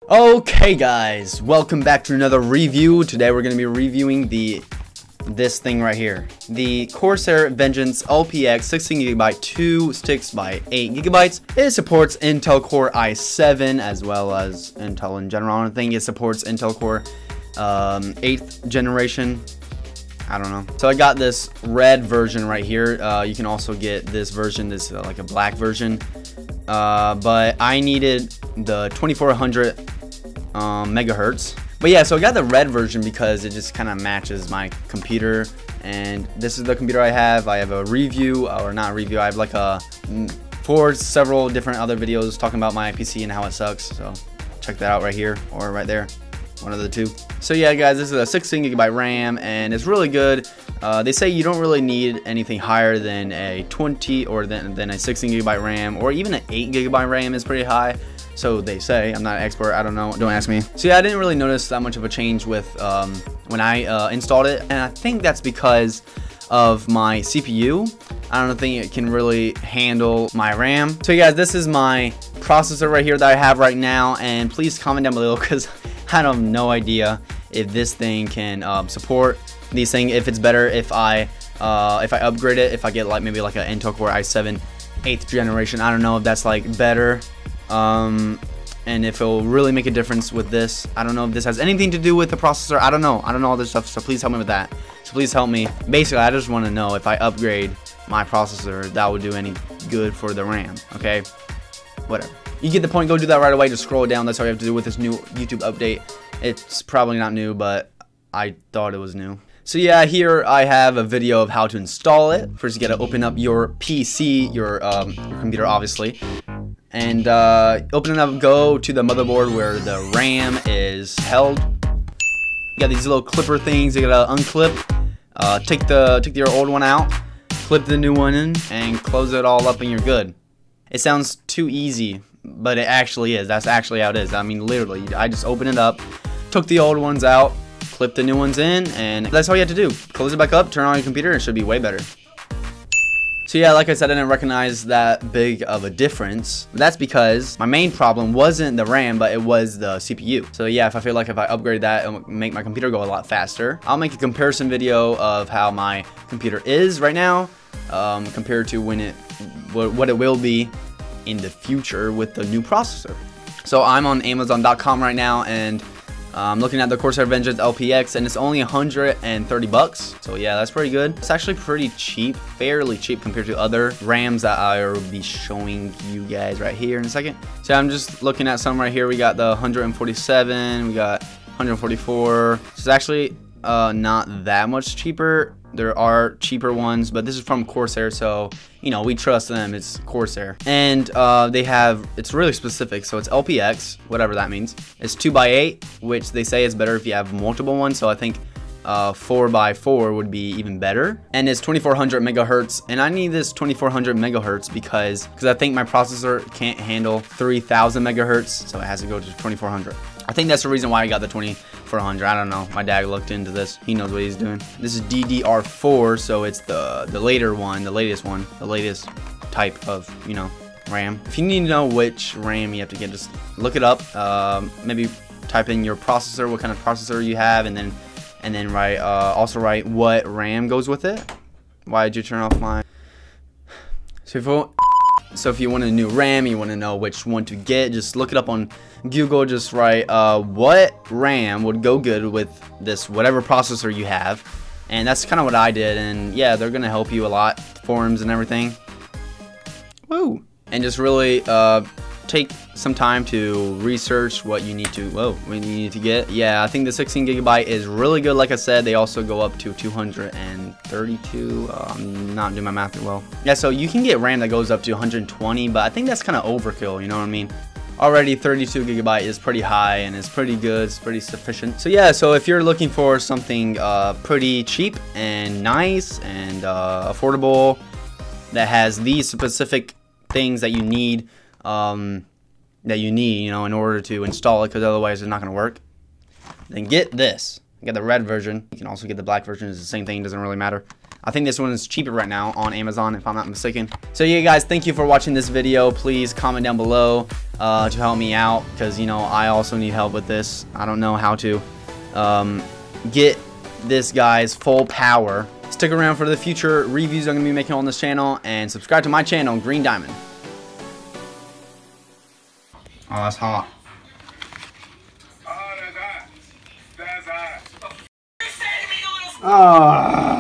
Okay guys, welcome back to another review. Today we're going to be reviewing this thing right here, the Corsair Vengeance LPX 16GB 2 sticks by 8GB. It supports Intel Core i7 as well as Intel in general. I think it supports Intel Core 8th generation. I don't know. So I got this red version right here. You can also get this version, this like a black version. But I needed the 2400 megahertz. But yeah, so I got the red version because it just kind of matches my computer, and this is the computer I have. I have a review, or not a review, I have like a several different other videos talking about my PC and how it sucks, so check that out right here or right there, one of the two. So yeah guys, this is a 16GB RAM and it's really good. They say you don't really need anything higher than a 20 or than a 16GB RAM, or even an 8GB RAM is pretty high. So they say. I'm not an expert, I don't know, don't ask me. So yeah, I didn't really notice that much of a change with when I installed it, and I think that's because of my CPU. I don't think it can really handle my RAM. So yeah, this is my processor right here that I have right now, and please comment down below because I have no idea if this thing can support these things, if it's better if I upgrade it, if I get like maybe like an Intel Core i7 8th generation. I don't know if that's like better. And if it'll really make a difference with this. I don't know if this has anything to do with the processor. I don't know all this stuff, so please help me with that. So please help me. Basically, I just want to know if I upgrade my processor, that would do any good for the RAM. Okay, whatever, you get the point. Go do that right away. Just scroll down. That's all you have to do with this new YouTube update. It's probably not new, but I thought it was new. So yeah, here I have a video of how to install it. First, you gotta open up your PC, your computer, obviously. And open it up, go to the motherboard where the RAM is held. You got these little clipper things you gotta unclip. Take your old one out, clip the new one in, and close it all up and you're good. It sounds too easy, but it actually is. That's actually how it is. I mean, literally, I just opened it up, took the old ones out, clip the new ones in, and that's all you have to do. Close it back up, turn on your computer, and it should be way better. So yeah, like I said, I didn't recognize that big of a difference. That's because my main problem wasn't the RAM, but it was the CPU. So yeah, if I feel like if I upgrade that, it'll make my computer go a lot faster. I'll make a comparison video of how my computer is right now compared to what it will be in the future with the new processor. So I'm on Amazon.com right now, and I'm looking at the Corsair Vengeance LPX, and it's only 130 bucks. So yeah, that's pretty good. It's actually pretty cheap, fairly cheap compared to other RAMs that I will be showing you guys right here in a second. So I'm just looking at some right here. We got the 147, we got 144. It's actually not that much cheaper. There are cheaper ones, but this is from Corsair, so you know, we trust them. It's Corsair, and it's really specific, so it's LPX, whatever that means. It's 2x8, which they say is better if you have multiple ones, so I think 4x4 would be even better. And it's 2400 megahertz, and I need this 2400 megahertz because I think my processor can't handle 3000 megahertz, so it has to go to 2400. I think that's the reason why I got the 2400. I don't know. My dad looked into this. He knows what he's doing. This is DDR4, so it's the later one, the latest type of, you know, RAM. If you need to know which RAM you have to get, just look it up. Maybe type in your processor, what kind of processor you have, and then write also write what RAM goes with it. Why did you turn off my? So if you want a new RAM, you want to know which one to get, just look it up on Google. Just write what RAM would go good with this whatever processor you have, and that's kind of what I did. And yeah, they're gonna help you a lot, forums and everything. Woo! And just really take some time to research what you need to get. Yeah, I think the 16GB is really good. Like I said, they also go up to 232. I'm not doing my math well. Yeah, so you can get RAM that goes up to 120, but I think that's kind of overkill, you know what I mean? Already 32GB is pretty high, and it's pretty good, it's pretty sufficient. So yeah, so if you're looking for something pretty cheap and nice and affordable that has these specific things that you need, you know, in order to install it, because otherwise it's not going to work, then get this. You get the red version. You can also get the black version. It's the same thing, doesn't really matter. I think this one is cheaper right now on Amazon, if I'm not mistaken. So yeah, guys, thank you for watching this video. Please comment down below to help me out, because, you know, I also need help with this. I don't know how to get this guy's full power. Stick around for the future reviews I'm going to be making on this channel, and subscribe to my channel, Green Diamond. Oh, that's hot. Oh, that's hot. That's hot.